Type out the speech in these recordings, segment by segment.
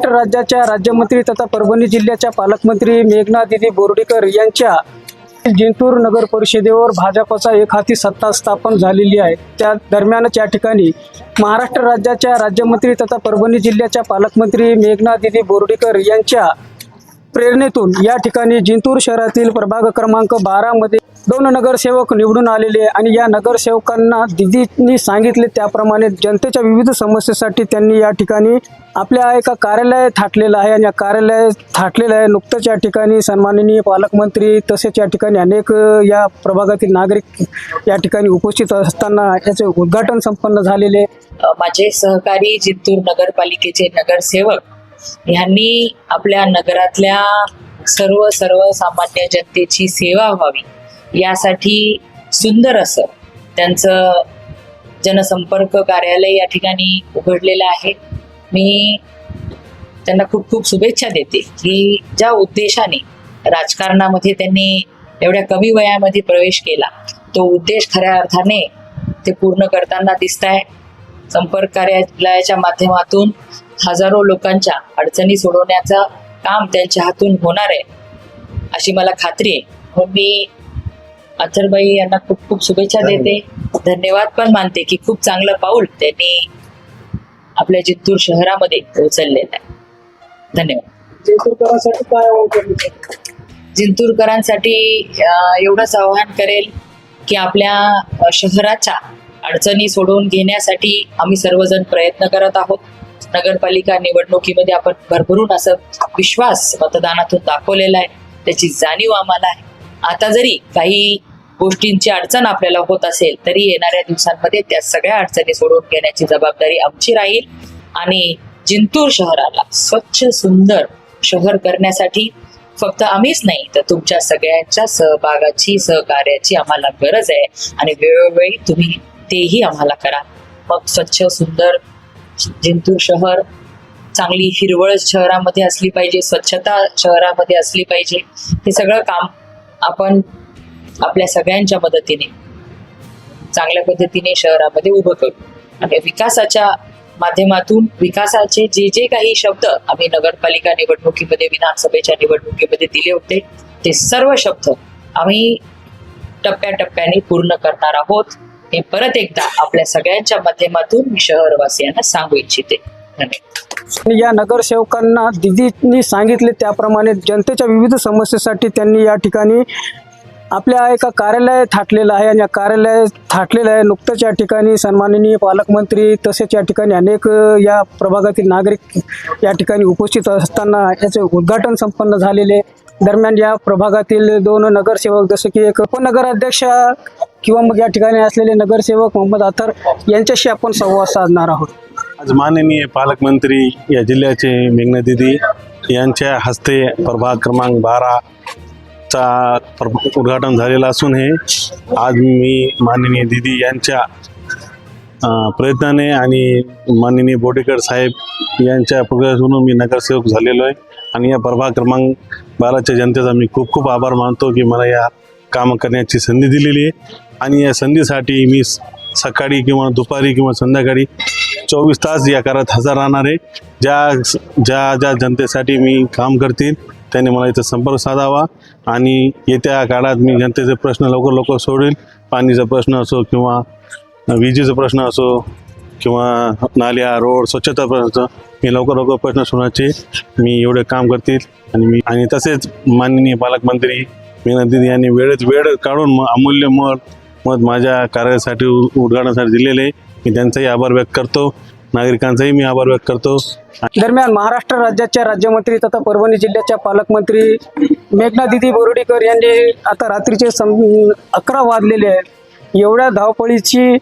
महाराष्ट्र राज्याच्या राज्यमंत्री तथा परभणी जिल्ह्याच्या पालकमंत्री मेघना दीदी बोर्डीकर यांच्या जिंतूर नगर परिषदेवर भाजपचा एकहाती सत्ता स्थापन झालेली आहे। त्या दरम्यानच या ठिकाणी महाराष्ट्र राज्याच्या राज्यमंत्री तथा परभणी जिल्ह्याच्या पालकमंत्री मेघना दीदी बोर्डीकर यांच्या प्रेरणेतून या ठिकाणी जिंतूर शहरातील प्रभाग क्रमांक 12 मध्ये 2 नगरसेवक निवडून आलेले आणि या नगरसेवकांना दीदींनी सांगितले त्याप्रमाणे जनतेच्या विविध समस्येसाठी त्यांनी या ठिकाणी आपल्या एका कार्यालय थाटलेलं आहे आणि या कार्यालय थाटलेलं आहे। नुकतंच या ठिकाणी सन्माननीय पालकमंत्री तसेच या ठिकाणी अनेक या प्रभागातील नागरिक या ठिकाणी उपस्थित असताना याचे उद्घाटन संपन्न झालेले। माझे सहकारी जिंतूर नगरपालिकेचे नगरसेवक यांनी आपल्या नगरातल्या सर्वसामान्य जनतेची सेवा व्हावी यासाठी सुंदर असं त्यांचं जनसंपर्क कार्यालय या ठिकाणी उघडलेलं आहे। मी त्यांना खूप खूप शुभेच्छा देते की ज्या उद्देशाने राजकारणामध्ये त्यांनी एवढ्या कमी वयामध्ये प्रवेश केला तो उद्देश खऱ्या अर्थाने ते पूर्ण करताना दिसत आहे। संपर्क कार्यालयाच्या माध्यमातून हजारो लोकांच्या अडचणी सोडवण्याचं काम त्यांच्या हातून होणार आहे अशी मला खात्री आहे। म्हणून मी अथर्बाई यांना खूप खूप शुभेच्छा देते, धन्यवाद पण मानते की खूप चांगलं पाऊल त्यांनी आपल्या जिंतूर शहरामध्ये उचललेलं आहे। धन्यवाद। जिंतूरकरांसाठी एवढंच आवाहन करेल की आपल्या शहराच्या अडचणी सोडवून घेण्यासाठी आम्ही सर्वजण प्रयत्न करत आहोत। नगरपालिका निवडणुकीमध्ये आपण भरभरून असं विश्वास मतदानातून दाखवलेला आहे, त्याची जाणीव आम्हाला आहे। आता जरी काही गोष्टींची अडचण आपल्याला होत असेल तरी येणाऱ्या दिवसांमध्ये त्या सगळ्या अडचणी सोडवून घेण्याची जबाबदारी आमची राहील आणि जिंतूर शहराला स्वच्छ सुंदर शहर करण्यासाठी फक्त आम्हीच नाही तर तुमच्या सगळ्यांच्या सहभागाची सहकार्याची आम्हाला गरज आहे आणि वेळोवेळी तुम्ही तेही आम्हाला करा। मग स्वच्छ सुंदर जिंतूर शहर, चांगली हिरवळ शहरामध्ये असली पाहिजे, स्वच्छता शहरामध्ये असली पाहिजे। हे सगळं काम आपण आपल्या सगळ्यांच्या मदतीने चांगल्या पद्धतीने शहरामध्ये उभं करू आणि विकासाच्या माध्यमातून विकासाचे जे काही शब्द आम्ही नगरपालिका निवडणुकीमध्ये विधानसभेच्या निवडणुकीमध्ये दिले होते ते सर्व शब्द आम्ही टप्प्याटप्प्याने पूर्ण करणार आहोत हे परत एकदा आपल्या सगळ्यांच्या माध्यमातून मी शहरवासियांना सांगू इच्छिते। धन्यवाद। या नगरसेवकांना दीदींनी सांगितले त्याप्रमाणे जनतेच्या विविध समस्येसाठी त्यांनी या ठिकाणी आपल्या एका कार्यालय थाटलेलं आहे आणि या कार्यालय थाटलेलं आहे। नुकतंच या ठिकाणी सन्माननीय पालकमंत्री तसेच या ठिकाणी अनेक या प्रभागातील नागरिक या ठिकाणी उपस्थित असताना याचे उद्घाटन संपन्न झालेले। दरम्यान या प्रभागातील 2 नगरसेवक जसे की एक उपनगराध्यक्ष किंवा मग या ठिकाणी असलेले नगरसेवक मोहम्मद अथर यांच्याशी आपण संवाद साधणार आहोत। आज माननीय पालकमंत्री या जिल्ह्याचे मेघना दीदी यांच्या हस्ते प्रभाग क्रमांक 12 चा उद्घाटन झालेला असून हे आज मी माननीय दीदी यांच्या प्रयत्नाने आणि माननीय बोर्डीकर साहेब यांच्या प्रयत्नातून मी नगरसेवक झालेलो आहे आणि या प्रभाग क्रमांक 12च्या जनतेचा मी खूप खूप आभार मानतो की मला या काम करण्याची संधी दिलेली आहे आणि या संधीसाठी मी सकाळी किंवा दुपारी किंवा संध्याकाळी 24 तास या कार्यात हजर राहणार आहे। ज्या जनतेसाठी मी काम करतील त्यांनी मला इथं संपर्क साधावा आणि येत्या काळात मी जनतेचे प्रश्न लवकर सोडवेल। पाणीचा प्रश्न असो किंवा विजेचा प्रश्न असो किंवा नाल्या रोड स्वच्छता प्रश्न मी लवकर प्रश्न सोडवण्याचे मी एवढे काम करतील आणि तसेच माननीय पालकमंत्री मेघना दीदी यांनी वेळ काढून अमूल्य मत माझ्या कार्यासाठी उद्घाटनासाठी दिलेले मी त्यांचाही आभार व्यक्त करतो, नागरिकांचाही मी आभार व्यक्त करतो। दरम्यान महाराष्ट्र राज्याच्या राज्यमंत्री तथा परभणी जिल्ह्याच्या पालकमंत्री मेघना दीदी बोर्डीकर यांनी आता रात्रीचे 11 वाजलेले आहेत। एवढ्या धावपळीची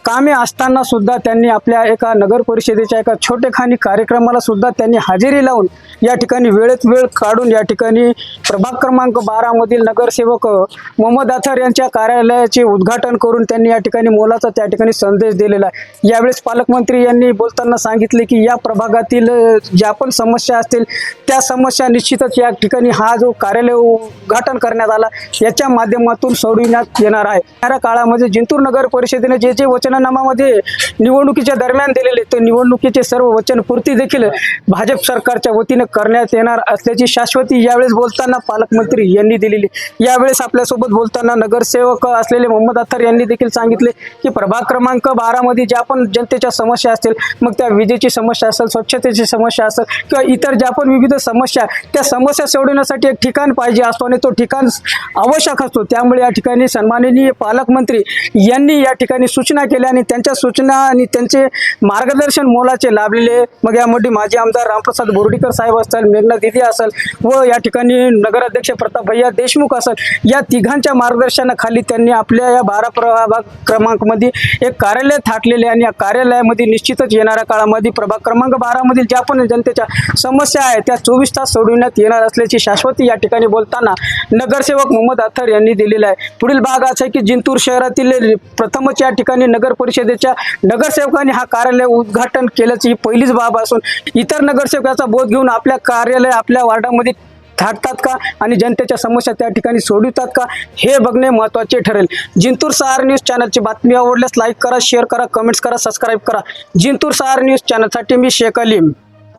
कामे असताना सुद्धा त्यांनी आपल्या एका नगर परिषदेच्या एका छोटेखानी कार्यक्रमाला सुद्धा त्यांनी हजेरी लावून या ठिकाणी वेळेत वेळ काढून या ठिकाणी प्रभाग क्रमांक 12 मधील नगरसेवक मोहम्मद अथर यांच्या कार्यालयाचे उद्घाटन करून त्यांनी या ठिकाणी मोलाचा त्या ठिकाणी संदेश दिलेला आहे। यावेळेस पालकमंत्री यांनी बोलताना सांगितले की या प्रभागातील ज्या पण समस्या असतील त्या समस्या निश्चितच या ठिकाणी हा जो कार्यालय उद्घाटन करण्यात आला याच्या माध्यमातून सोडविण्यात येणार आहे। या काळामध्ये जिंतूर नगर परिषदेने जे वचन जाहीरनामामध्ये निवडणुकीच्या दरम्यान दिलेले तर निवडणुकीचे सर्व वचनपूर्ती देखील भाजप सरकारच्या वतीने करण्यात येणार असल्याची शाश्वती यावेळेस बोलताना पालकमंत्री यांनी दिलेली. यावेळेस आपल्यासोबत बोलताना नगरसेवक असलेले मोहम्मद अत्तर यांनी देखील सांगितले की प्रभाग क्रमांक 12 मध्ये ज्या पण जनतेच्या समस्या असतील, मग त्या विजेची समस्या असेल, स्वच्छतेची समस्या असेल किंवा इतर ज्या पण विविध समस्या, त्या समस्या सोडवण्यासाठी एक ठिकाण पाहिजे असतो आणि तो ठिकाण आवश्यक असतो. त्यामुळे या ठिकाणी सन्माननीय पालकमंत्री यांनी या ठिकाणी सूचना केल्या आणि त्यांच्या सूचना आणि त्यांचे मार्गदर्शन मोलाचे लाभलेले. मग यामध्ये माजी आमदार रामप्रसाद बोर्डीकर साहेब असतील, मेघना दिदी असेल व या ठिकाणी नगराध्यक्ष प्रताप भैया देशमुख असेल, या तिघांच्या मार्गदर्शनाखाली त्यांनी आपल्या या 12 प्रभाग क्रमांकमध्ये एक कार्यालय थाटलेले आणि या कार्यालयामध्ये निश्चितच येणाऱ्या काळामध्ये प्रभाग क्रमांक 12 मधील ज्या पण जनतेच्या समस्या आहेत त्या 24 तास सोडविण्यात येणार असल्याची शाश्वती या ठिकाणी बोलताना नगरसेवक मोहम्मद अत्तर यांनी दिलेला आहे. पुढील भाग असा आहे की जिंतूर शहरातील प्रथमच या ठिकाणी नगर परिषदेच्या नगरसेवकांनी हा कार्यालय उद्घाटन केल्याची ही पहिलीच बाब असून इतर नगरसेवकाचा बोध घेऊन आपल्या कार्यालय आपल्या वार्डामध्ये थाटतात का आणि जनतेच्या समस्या त्या ठिकाणी सोडवतात का हे बघणे महत्त्वाचे ठरेल. जिंतूर सहार न्यूज चॅनलची बातमी आवडल्यास लाईक करा, शेअर करा, कमेंट्स करा, सबस्क्राईब करा. जिंतूर सहार न्यूज चॅनलसाठी मी शेख अलीम.